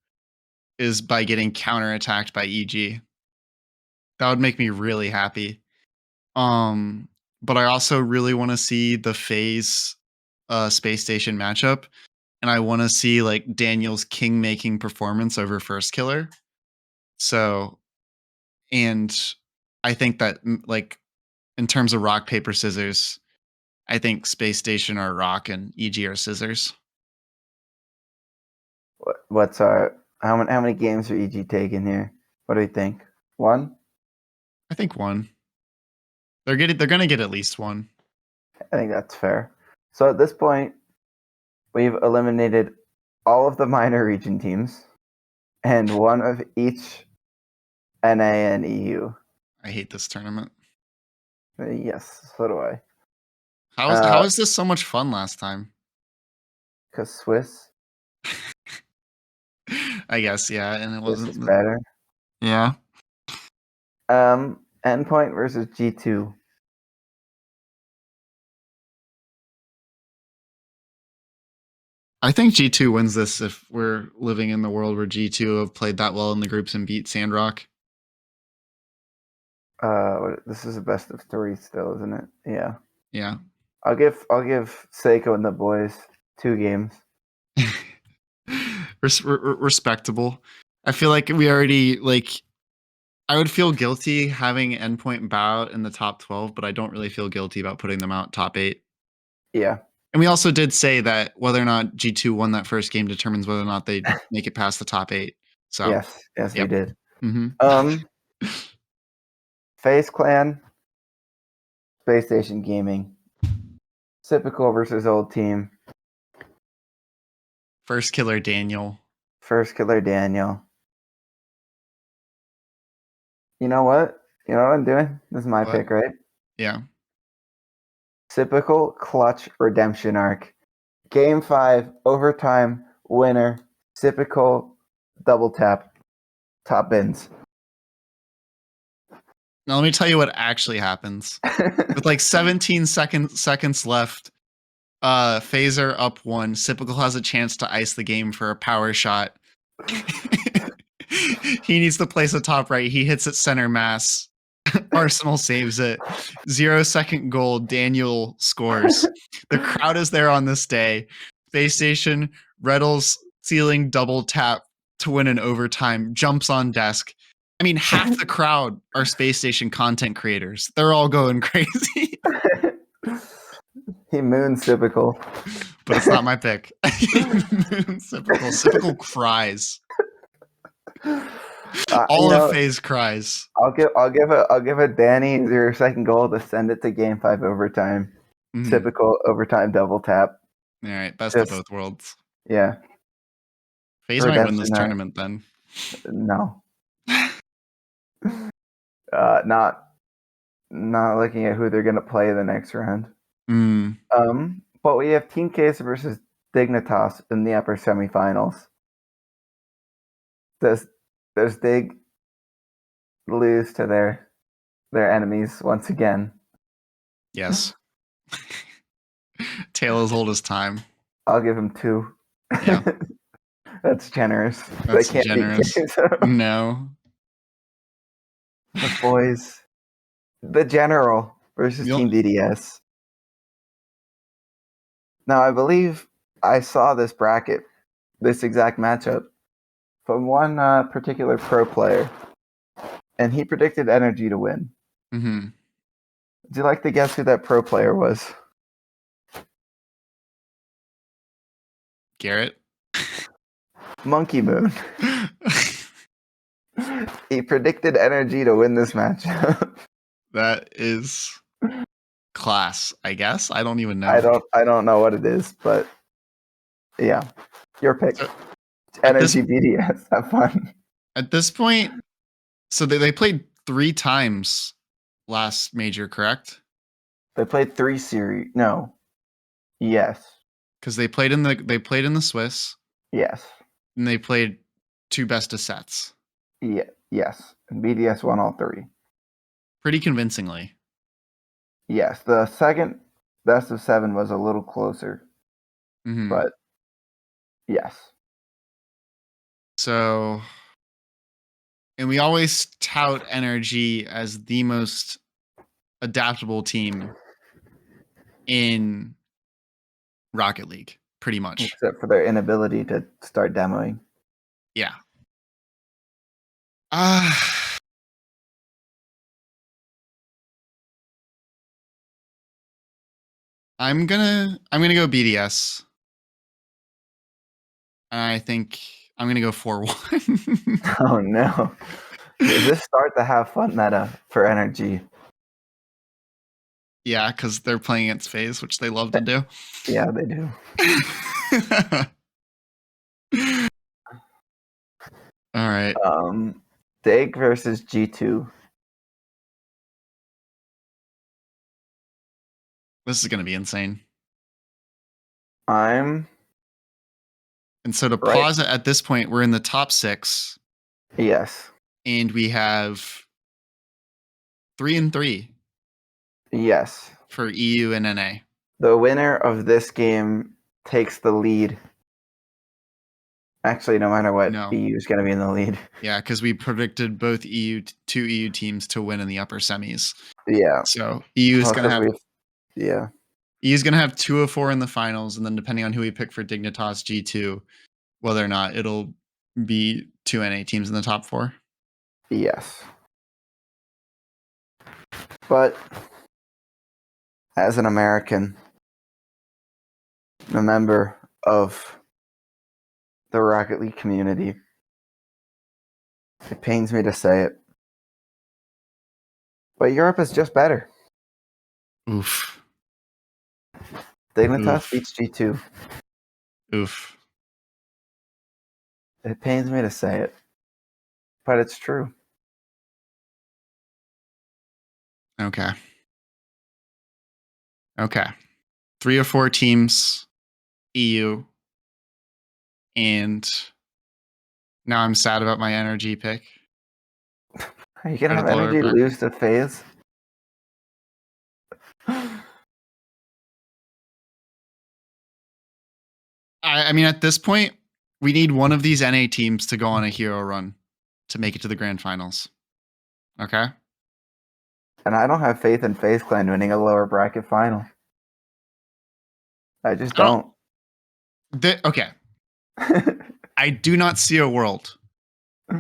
is by getting counterattacked by EG. That would make me really happy. But I also really want to see the Phase Space Station matchup, and I want to see like Daniel's king making performance over First Killer. So, and I think that like in terms of rock paper scissors, I think Space Station are rock and EG are scissors. What's our how many games are EG taking here? What do you think? One? I think one. They're gonna get at least one. I think that's fair. So at this point, we've eliminated all of the minor region teams and one of each NA and EU. I hate this tournament. Yes, so do I. How is this so much fun last time? Because Swiss I guess, yeah, and it is wasn't. better. Yeah, Endpoint versus G2. I think G2 wins this if we're living in the world where G2 have played that well in the groups and beat Sandrock. This is a best of three still, isn't it? Yeah. Yeah. I'll give Seiko and the boys 2 games. Respectable. I feel like we already like. I would feel guilty having Endpoint bow out in the top 12, but I don't really feel guilty about putting them out top 8. Yeah. And we also did say that whether or not G2 won that first game determines whether or not they make it past the top 8. So, Yes, we yep. did. Mm-hmm. Face Clan, Space Station Gaming, Typical versus Old Team, First Killer Daniel. First Killer Daniel. You know what? You know what I'm doing? This is my What? pick, right? Yeah. Typical Clutch Redemption Arc. Game 5, overtime, winner, typical double tap, top ends. Now let me tell you what actually happens. With like 17 seconds left, Phaser up 1. Typical has a chance to ice the game for a power shot. He needs to place a top right. He hits it center mass. Arsenal saves it. 0-second goal. Daniel scores. The crowd is there on this day. Space Station, Reddles ceiling double tap to win an overtime. Jumps on desk. I mean, half the crowd are Space Station content creators. They're all going crazy. He moons typical. But it's not my pick. Typical cries. All of FaZe cries. I'll give a Danny 0-second goal to send it to game 5 overtime. Mm-hmm. Typical overtime double tap. All right, best of both worlds. Yeah. FaZe might win this tournament then. No. Not looking at who they're gonna play the next round. But we have Team Case versus Dignitas in the upper semifinals. Does Dig lose to their enemies once again? Yes. Tale as old as time. I'll give him 2. Yeah. That's generous. That's generous. No. The boys. The General versus Team DDS. Now, I believe I saw this bracket, this exact matchup, from one particular pro player, and he predicted Energy to win. Mm-hmm. Would you like to guess who that pro player was? Garrett. Monkey Moon. He predicted Energy to win this matchup. That is class, I guess. I don't even know. I don't know what it is, but yeah, your pick. So, Energy BDS. Have fun. At this point, so they played 3 times last major, correct? They played 3 series. No. Yes. Because they played in the Swiss. Yes. And they played 2 best of sets. Yeah. Yes. And BDS won all 3. Pretty convincingly. Yes. The second best of 7 was a little closer. Mm-hmm. But yes. So, and we always tout Energy as the most adaptable team in Rocket League, pretty much. Except for their inability to start demoing. Yeah. I'm gonna go BDS. I think I'm gonna go 4-1. Oh no. Is this start the have fun meta for Energy? Yeah, because they're playing against FaZe, which they love to do. Yeah, they do. All right. Dig versus G2. This is gonna be insane. And so to pause it at this point, we're in the top 6. Yes. And we have 3-3. Yes. For EU and NA. The winner of this game takes the lead. Actually, no matter what, EU is going to be in the lead. Yeah, because we predicted both 2 EU teams to win in the upper semis. Yeah. So EU is going to have EU's going to have 2 of 4 in the finals, and then depending on who we pick for Dignitas G2, whether or not it'll be 2 NA teams in the top 4. Yes. But as an American, a member of the Rocket League community, it pains me to say it, but Europe is just better. Oof. Dignitas beats G2. Oof. It pains me to say it, but it's true. Okay. 3 or 4 teams, EU, and now I'm sad about my Energy pick. Are you going to have Energy lose to FaZe? I mean, at this point, we need one of these NA teams to go on a hero run to make it to the grand finals. Okay? And I don't have faith in FaZe Clan winning a lower bracket final. I just don't. Okay. I do not see a world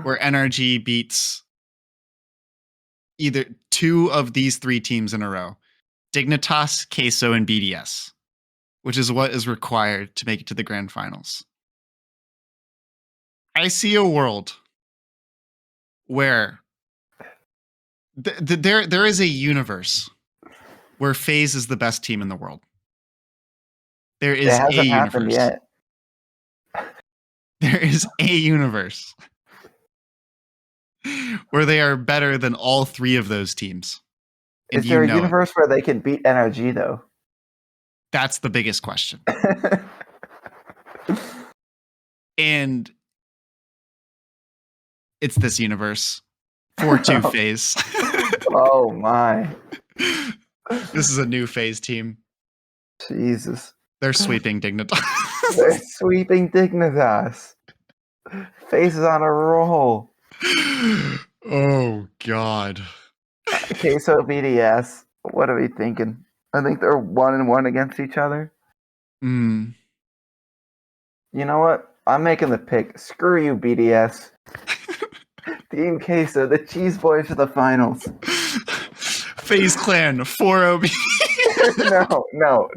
where Energy beats either 2 of these 3 teams in a row. Dignitas, Queso, and BDS, which is what is required to make it to the grand finals. I see a world where there is a universe where FaZe is the best team in the world. There is it hasn't happened yet. There is a universe where they are better than all 3 of those teams. Is there a universe where they can beat NRG, though? That's the biggest question. And it's this universe. 4-2 FaZe. Oh, my. This is a new FaZe team. Jesus. They're sweeping Dignitas. They're sweeping Dignitas. FaZe is on a roll. Oh, God. Queso BDS. What are we thinking? I think they're 1-1 against each other. Mm. You know what? I'm making the pick. Screw you, BDS. Team Queso, the Cheese Boys to the finals. FaZe Clan 4-0. No.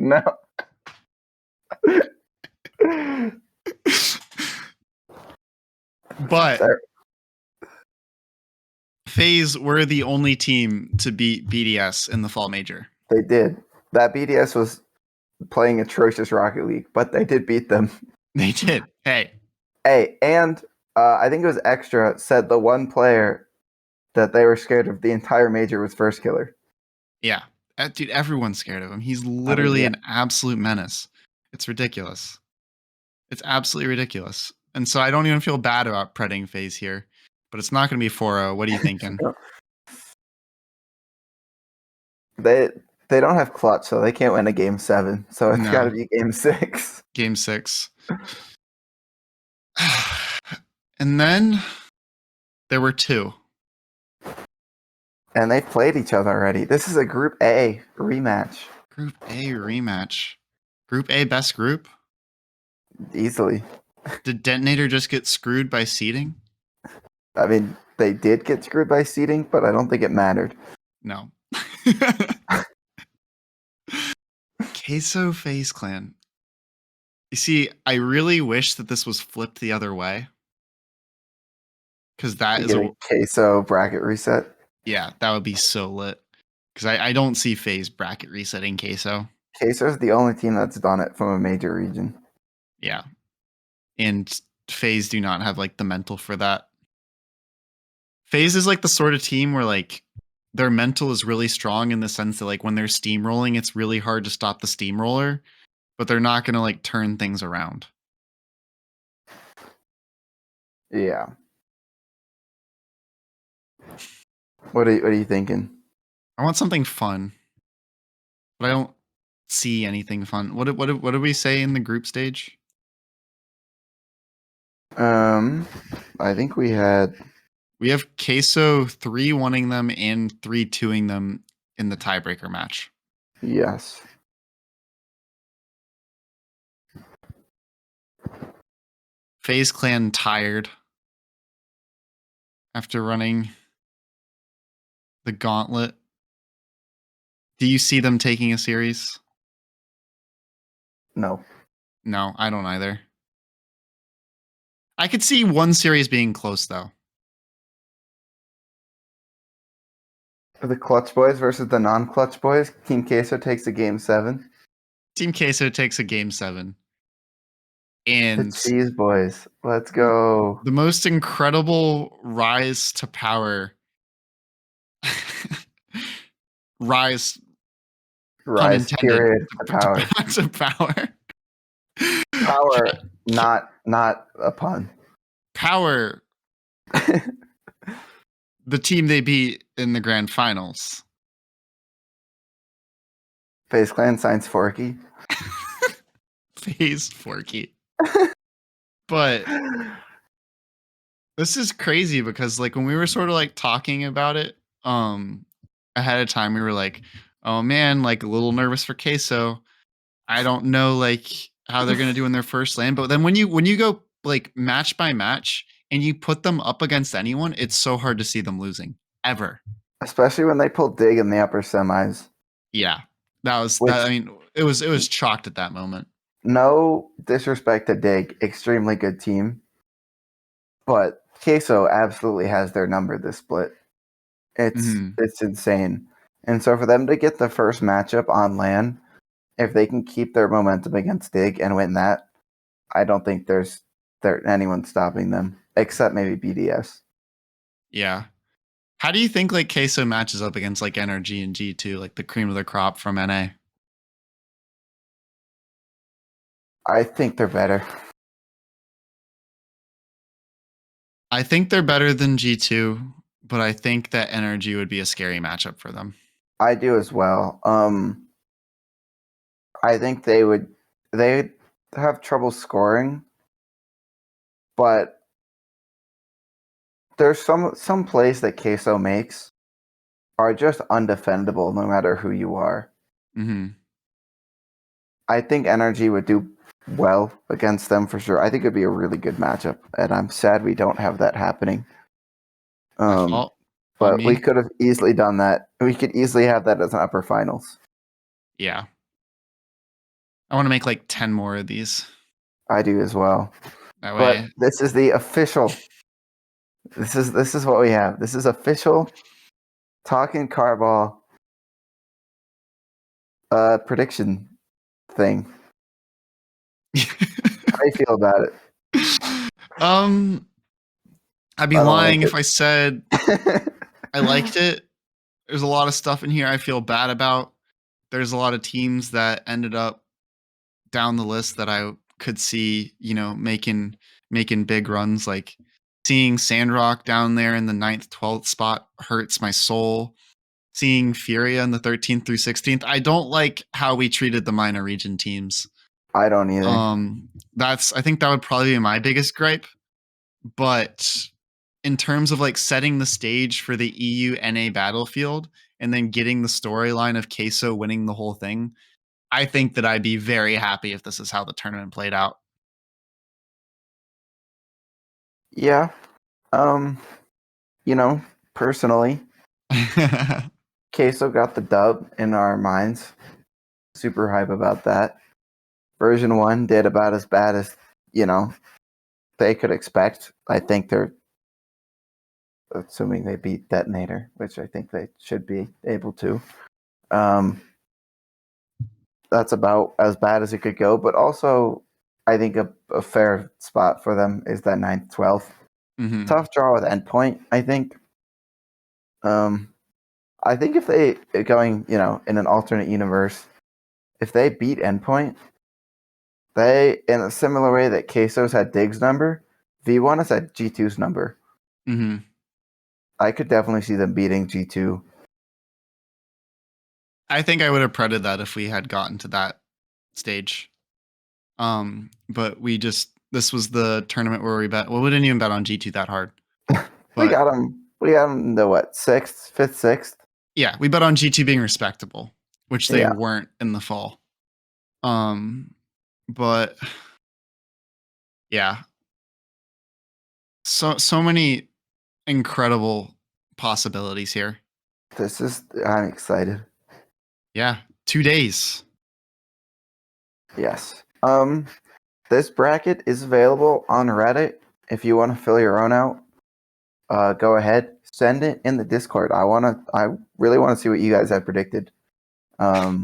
But FaZe were the only team to beat BDS in the fall major. They did. That BDS was playing atrocious Rocket League, but they did beat them. They did. Hey, and I think it was Extra said the one player that they were scared of the entire major was First Killer. Yeah. Dude, everyone's scared of him. He's literally an absolute menace. It's ridiculous. It's absolutely ridiculous. And so I don't even feel bad about predding FaZe here. But it's not going to be 4-0. What are you thinking? They don't have clutch, so they can't win a game 7. So it's got to be game 6. Game 6. And then there were 2. And they've played each other already. This is a Group A rematch. Group A rematch. Group A best group? Easily. Did Detonator just get screwed by seeding? I mean, they did get screwed by seeding, but I don't think it mattered. No. Queso FaZe Clan. You see, I really wish that this was flipped the other way. Because that is a Queso bracket reset. Yeah, that would be so lit. Because I don't see FaZe bracket resetting Queso. Queso is the only team that's done it from a major region. Yeah. And FaZe do not have like the mental for that. FaZe is like the sort of team where like their mental is really strong in the sense that like when they're steamrolling, it's really hard to stop the steamroller, but they're not going to like turn things around. Yeah. What are you thinking? I want something fun, but I don't see anything fun. What did we say in the group stage? I think we have Queso 3-1ing them and 3-2ing them in the tiebreaker match. Yes. FaZe Clan tired after running the gauntlet. Do you see them taking a series? No. No, I don't either. I could see one series being close, though. The Clutch Boys versus the non-Clutch Boys. Team Queso takes a game 7. Team Queso takes a game 7. And the Cheese Boys. Let's go. The most incredible rise to power. Rise period to power. To power. Power, not a pun. Power. The team they beat in the grand finals. FaZe Clan signs Forky. FaZe Forky. But this is crazy because like when we were sort of like talking about it ahead of time, we were like, oh man, like a little nervous for Queso. I don't know like how they're gonna do in their first LAN. But then when you go like match by match and you put them up against anyone, it's so hard to see them losing. Ever. Especially when they pulled Dig in the upper semis. Yeah. I mean, it was chalked at that moment. No disrespect to Dig, extremely good team. But Queso absolutely has their number this split. It's insane. And so for them to get the first matchup on LAN, if they can keep their momentum against Dig and win that, I don't think there's anyone stopping them, except maybe BDS. Yeah. How do you think like Queso matches up against like NRG and G2, like the cream of the crop from NA? I think they're better. I think they're better than G2, but I think that NRG would be a scary matchup for them. I do as well. I think they'd have trouble scoring, but there's some plays that Queso makes are just undefendable no matter who you are. Mm-hmm. I think NRG would do well against them for sure. I think it'd be a really good matchup, and I'm sad we don't have that happening. My fault on But we me. could have easily done that. We could easily have that as an upper finals. Yeah. I want to make like 10 more of these. I do as well. That But way. this is the official. This is what we have. This is official Talkin Carball prediction thing. How do you feel about it? I'd be I don't lying like if I said it. I liked it. There's a lot of stuff in here I feel bad about. There's a lot of teams that ended up down the list that I could see, making big runs. Like seeing Sandrock down there in the 9th, 12th spot hurts my soul. Seeing Furia in the 13th through 16th. I don't like how we treated the minor region teams. I don't either. I think that would probably be my biggest gripe. But in terms of like setting the stage for the EU NA battlefield and then getting the storyline of Queso winning the whole thing, I think that I'd be very happy if this is how the tournament played out. Yeah. Personally, Queso got the dub in our minds. Super hype about that. Version 1 did about as bad as, they could expect. I think they're assuming they beat Detonator, which I think they should be able to. That's about as bad as it could go, but also I think a fair spot for them is that 9th, 12th. Mm-hmm. Tough draw with Endpoint, I think. I think if they going, in an alternate universe, if they beat Endpoint, they in a similar way that Queso's had Dig's number, V1 has had G2's number. Mm-hmm. I could definitely see them beating G2. I think I would have predicted that if we had gotten to that stage. But this was the tournament where we bet. Well, we didn't even bet on G2 that hard. we But got them. We got them the what? 6th, 5th, 6th. yeah, we bet on G2 being respectable, which they Yeah. weren't in the fall. But yeah, so many incredible possibilities here. I'm excited. Yeah, 2 days. Yes. This bracket is available on Reddit. If you want to fill your own out, go ahead, send it in the Discord. I really want to see what you guys have predicted. I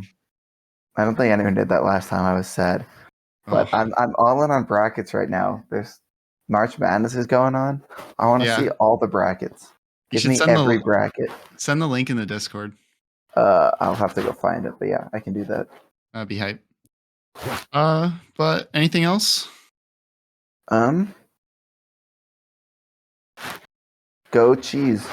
don't think anyone did that last time. I was sad, but Oh, I'm all in on brackets right now. There's March Madness is going on. I want to yeah. see all the brackets. You Give should me every bracket. send the link in the Discord. I'll have to go find it, but yeah, I can do that. That'd be hype. But anything else? Go Cheese.